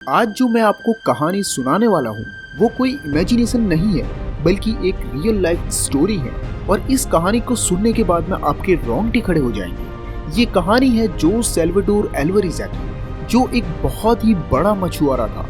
आज जो मैं आपको कहानी सुनाने वाला हूँ वो कोई इमेजिनेशन नहीं है बल्कि एक रियल लाइफ स्टोरी है। और इस कहानी को सुनने के बाद में आपके रोंगटे खड़े हो जाएंगे। ये कहानी है जोस सैल्वाडोर अल्वारेज़ की, जो एक बहुत ही बड़ा मछुआरा था।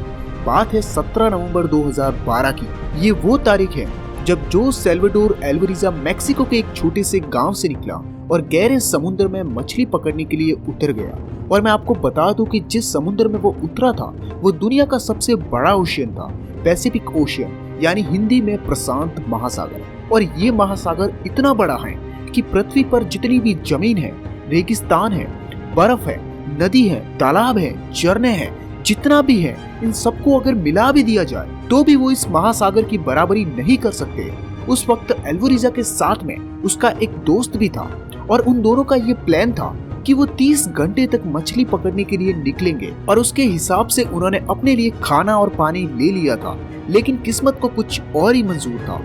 बात है 17 नवंबर 2012 की। ये वो तारीख है जब जोस सैल्वाडोर अल्वारेज़ मैक्सिको के एक छोटे से गांव से निकला और गहरे समुद्र में मछली पकड़ने के लिए उतर गया। और मैं आपको बता दूं कि जिस समुद्र में वो उतरा था वो दुनिया का सबसे बड़ा ओशियन था, पैसिफिक ओशियन, यानी हिंदी में प्रशांत महासागर। और ये महासागर इतना बड़ा है कि पृथ्वी पर जितनी भी जमीन है, रेगिस्तान है, बर्फ है, नदी है, तालाब है, झरने हैं, जितना भी है, इन सबको अगर मिला भी दिया जाए तो भी वो इस महासागर की बराबरी नहीं कर सकते। उस वक्त अल्वारेज़ के साथ में उसका एक दोस्त भी था और उन दोनों का ये प्लान था कि वो 30 घंटे तक मछली पकड़ने के लिए निकलेंगे। और उसके हिसाब से उन्होंने अपने लिए खाना और पानी ले लिया था, लेकिन किस्मत को कुछ और ही मंजूर था।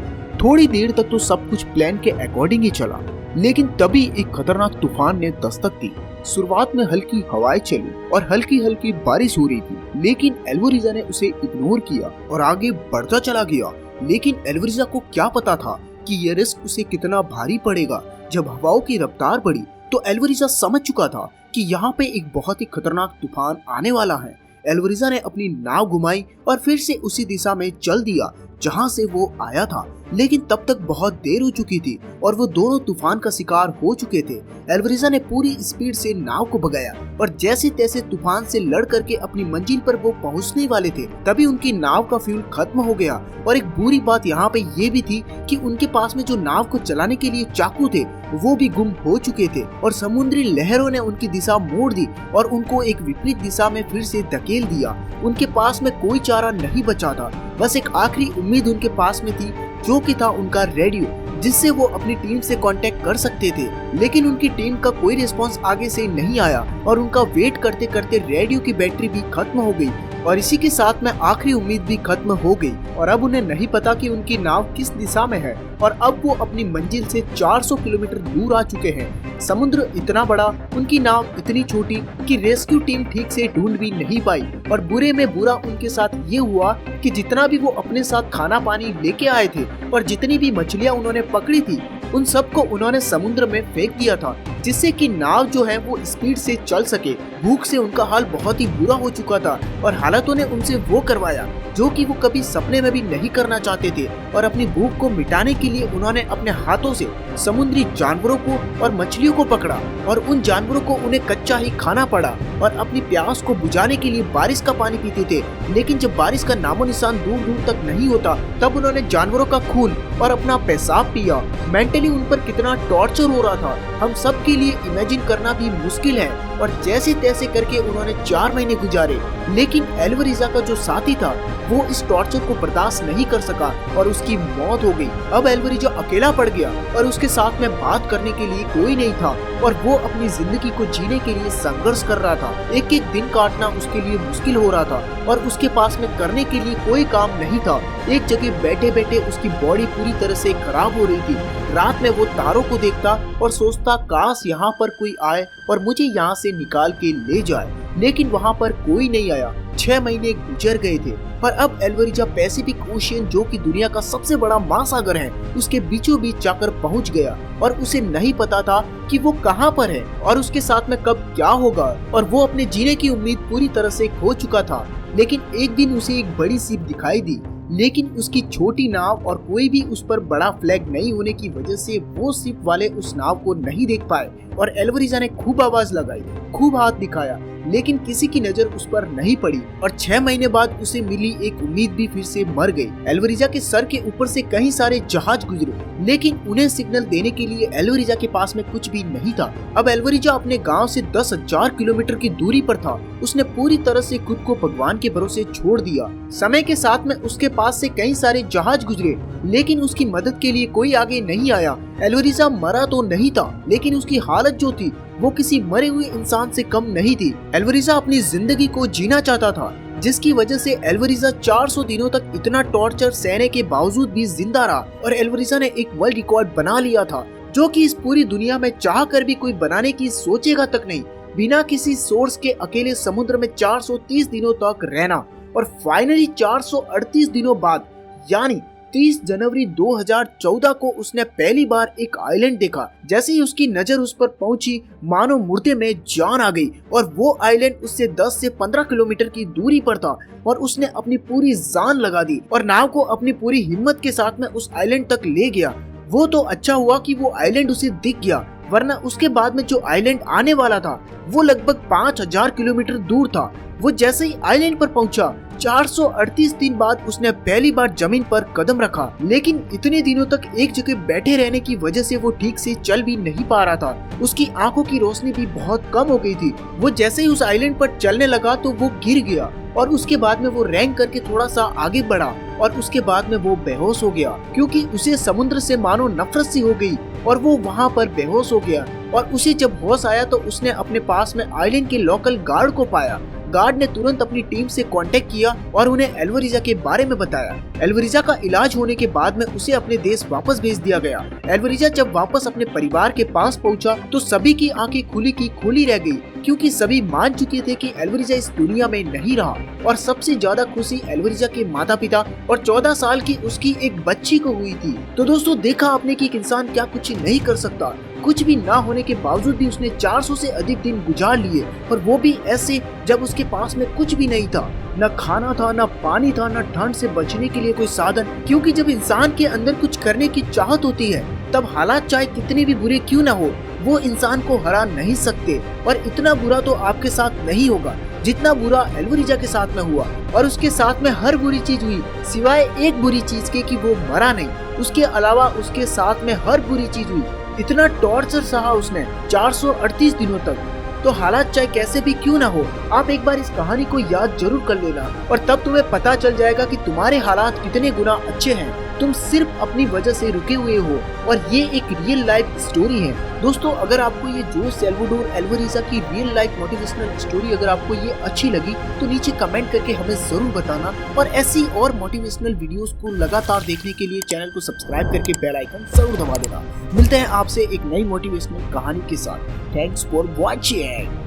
थोड़ी देर तक तो सब कुछ प्लान के अकॉर्डिंग ही चला, लेकिन तभी एक खतरनाक तूफान ने दस्तक दी। शुरुआत में हल्की हवाएं चली और हल्की हल्की बारिश हो रही थी, लेकिन अल्वारेज़ ने उसे इग्नोर किया और आगे बढ़ता चला गया। लेकिन अल्वारेज़ को क्या पता था कि यह रिस्क उसे कितना भारी पड़ेगा। जब हवाओं की रफ्तार बढ़ी तो अल्वारेज़ समझ चुका था कि यहाँ पे एक बहुत ही खतरनाक तूफान आने वाला है। अल्वारेज़ ने अपनी नाव घुमाई और फिर से उसी दिशा में चल दिया जहाँ से वो आया था, लेकिन तब तक बहुत देर हो चुकी थी और वो दोनों तूफान का शिकार हो चुके थे। अल्वारेज़ ने पूरी स्पीड से नाव को भगाया और जैसे तैसे तूफान से लड़ करके अपनी मंजिल पर वो पहुंचने वाले थे, तभी उनकी नाव का फ्यूल खत्म हो गया। और एक बुरी बात यहाँ पे ये भी थी कि उनके पास में जो नाव को चलाने के लिए चाकू थे वो भी गुम हो चुके थे और समुद्री लहरों ने उनकी दिशा मोड़ दी और उनको एक विपरीत दिशा में फिर से धकेल दिया। उनके पास में कोई चारा नहीं बचा था, बस एक आखिरी उम्मीद उनके पास में थी, जो कि था उनका रेडियो, जिससे वो अपनी टीम से कांटेक्ट कर सकते थे। लेकिन उनकी टीम का कोई रिस्पांस आगे से नहीं आया और उनका वेट करते करते रेडियो की बैटरी भी खत्म हो गई और इसी के साथ में आखिरी उम्मीद भी खत्म हो गई। और अब उन्हें नहीं पता कि उनकी नाव किस दिशा में है और अब वो अपनी मंजिल से 400 किलोमीटर दूर आ चुके हैं। समुद्र इतना बड़ा, उनकी नाव इतनी छोटी कि रेस्क्यू टीम ठीक से ढूंढ भी नहीं पाई। और बुरे में बुरा उनके साथ ये हुआ कि जितना भी वो अपने साथ खाना पानी लेके आए थे और जितनी भी मछलियां उन्होंने पकड़ी थी उन सबको उन्होंने समुद्र में फेंक दिया था, जिससे कि नाव जो है वो स्पीड से चल सके। भूख से उनका हाल बहुत ही बुरा हो चुका था और हालातों ने उनसे वो करवाया जो कि वो कभी सपने में भी नहीं करना चाहते थे। और अपनी भूख को मिटाने के लिए उन्होंने अपने हाथों से समुद्री जानवरों को और मछलियों को पकड़ा और उन जानवरों को उन्हें कच्चा ही खाना पड़ा और अपनी प्यास को बुझाने के लिए बारिश का पानी पीते थे। लेकिन जब बारिश का नामो निशान दूर दूर तक नहीं होता तब उन्होंने जानवरों का खून और अपना पेशाब पिया। मेंटली उन पर कितना टॉर्चर हो रहा था हम सब के लिए इमेजिन करना भी मुश्किल है। और जैसे तैसे करके उन्होंने 4 महीने गुजारे, लेकिन अल्वारेज़ का जो साथी था वो इस टॉर्चर को बर्दाश्त नहीं कर सका और उसकी मौत हो गई। अब अल्वारेज़ अकेला पड़ गया और उसके साथ में बात करने के लिए कोई नहीं था और वो अपनी जिंदगी को जीने के लिए संघर्ष कर रहा था। एक एक दिन काटना उसके लिए मुश्किल हो रहा था और उसके पास में करने के लिए कोई काम नहीं था। एक जगह बैठे बैठे उसकी बॉडी पूरी तरह से खराब हो रही थी। रात में वो तारों को देखता और सोचता काश यहाँ पर कोई आए और मुझे यहाँ से निकाल के ले जाए, लेकिन वहाँ पर कोई नहीं आया। 6 महीने गुजर गए थे और अब अल्वारेज़ पैसिफिक ओशियन, जो कि दुनिया का सबसे बड़ा महासागर है, उसके बीचों बीच जाकर पहुंच गया और उसे नहीं पता था कि वो कहां पर है और उसके साथ में कब क्या होगा। और वो अपने जीने की उम्मीद पूरी तरह से खो चुका था। लेकिन एक दिन उसे एक बड़ी शिप दिखाई दी, लेकिन उसकी छोटी नाव और कोई भी उस पर बड़ा फ्लैग नहीं होने की वजह से वो शिप वाले उस नाव को नहीं देख पाए। और अल्वारेज़ ने खूब आवाज लगाई, खूब हाथ दिखाया, लेकिन किसी की नजर उस पर नहीं पड़ी और 6 महीने बाद उसे मिली एक उम्मीद भी फिर से मर गई। अल्वारेज़ के सर के ऊपर से कई सारे जहाज गुजरे, लेकिन उन्हें सिग्नल देने के लिए अल्वारेज़ के पास में कुछ भी नहीं था। अब अल्वारेज़ अपने गांव से 10,000 किलोमीटर की दूरी पर था। उसने पूरी तरह से खुद को भगवान के भरोसे छोड़ दिया। समय के साथ में उसके पास से कई सारे जहाज गुजरे, लेकिन उसकी मदद के लिए कोई आगे नहीं आया। अल्वारेज़ मरा तो नहीं था, लेकिन उसकी हालत जो थी वो किसी मरे हुए इंसान से कम नहीं थी। अल्वारेज़ अपनी जिंदगी को जीना चाहता था, जिसकी वजह से अल्वारेज़ 400 दिनों तक इतना टॉर्चर सहने के बावजूद भी जिंदा रहा। और अल्वारेज़ ने एक वर्ल्ड रिकॉर्ड बना लिया था, जो कि इस पूरी दुनिया में चाह कर भी कोई बनाने की सोचेगा तक नहीं। बिना किसी सोर्स के अकेले समुद्र में 430 दिनों तक रहना। और फाइनली 438 दिनों बाद यानी 30 जनवरी 2014 को उसने पहली बार एक आइलैंड देखा। जैसे ही उसकी नजर उस पर पहुंची, मानो मुर्दे में जान आ गई और वो आइलैंड उससे 10 से 15 किलोमीटर की दूरी पर था और उसने अपनी पूरी जान लगा दी और नाव को अपनी पूरी हिम्मत के साथ में उस आइलैंड तक ले गया। वो तो अच्छा हुआ कि वो आइलैंड उसे दिख गया, वरना उसके बाद में जो आइलैंड आने वाला था वो लगभग 5000 किलोमीटर दूर था। वो जैसे ही आइलैंड पर पहुंचा, 438 दिन बाद उसने पहली बार जमीन पर कदम रखा, लेकिन इतने दिनों तक एक जगह बैठे रहने की वजह से वो ठीक से चल भी नहीं पा रहा था। उसकी आंखों की रोशनी भी बहुत कम हो गई थी। वो जैसे ही उस आइलैंड पर चलने लगा तो वो गिर गया और उसके बाद में वो रैंक करके थोड़ा सा आगे बढ़ा और उसके बाद में वो बेहोश हो गया, क्योंकि उसे समुद्र से मानो नफरत सी हो गई और वो वहाँ पर बेहोश हो गया। और उसे जब होश आया तो उसने अपने पास में आइलैंड के लोकल गार्ड को पाया। गार्ड ने तुरंत अपनी टीम से कांटेक्ट किया और उन्हें एल्वरिजा के बारे में बताया। एल्वरिजा का इलाज होने के बाद में उसे अपने देश वापस भेज दिया गया। एल्वरिजा जब वापस अपने परिवार के पास पहुंचा तो सभी की आंखें खुली की खुली रह गई, क्योंकि सभी मान चुके थे कि एल्वरिजा इस दुनिया में नहीं रहा। और सबसे ज्यादा खुशी एल्वरिजा के माता पिता और 14 साल की उसकी एक बच्ची को हुई थी। तो दोस्तों, देखा आपने कि एक इंसान क्या कुछ नहीं कर सकता। कुछ भी ना होने के बावजूद भी उसने 400 से अधिक दिन गुजार लिए, और वो भी ऐसे जब उसके पास में कुछ भी नहीं था, न खाना था, न पानी था, न ठंड से बचने के लिए कोई साधन। क्योंकि जब इंसान के अंदर कुछ करने की चाहत होती है, तब हालात चाहे कितने भी बुरे क्यों न हो, वो इंसान को हरा नहीं सकते। और इतना बुरा तो आपके साथ नहीं होगा जितना बुरा एल्वरिजा के साथ में हुआ। और उसके साथ में हर बुरी चीज हुई सिवाय एक बुरी चीज के कि वो मरा नहीं। उसके अलावा उसके साथ में हर बुरी चीज हुई। इतना टॉर्चर सहा उसने 438 दिनों तक। तो हालात चाहे कैसे भी क्यों ना हो, आप एक बार इस कहानी को याद जरूर कर लेना और तब तुम्हें पता चल जाएगा कि तुम्हारे हालात कितने गुना अच्छे हैं। तुम सिर्फ अपनी वजह से रुके हुए हो और ये एक रियल लाइफ स्टोरी है। दोस्तों, अगर आपको ये जो सैल्वाडोर एल्वरिजा की रियल लाइफ मोटिवेशनल स्टोरी अगर आपको ये अच्छी लगी तो नीचे कमेंट करके हमें जरूर बताना। और ऐसी और मोटिवेशनल वीडियोस को लगातार देखने के लिए चैनल को सब्सक्राइब करके बेल आइकन जरूर दबा देना। मिलते हैं आपसे एक नई मोटिवेशनल कहानी के साथ। Thanks for watching.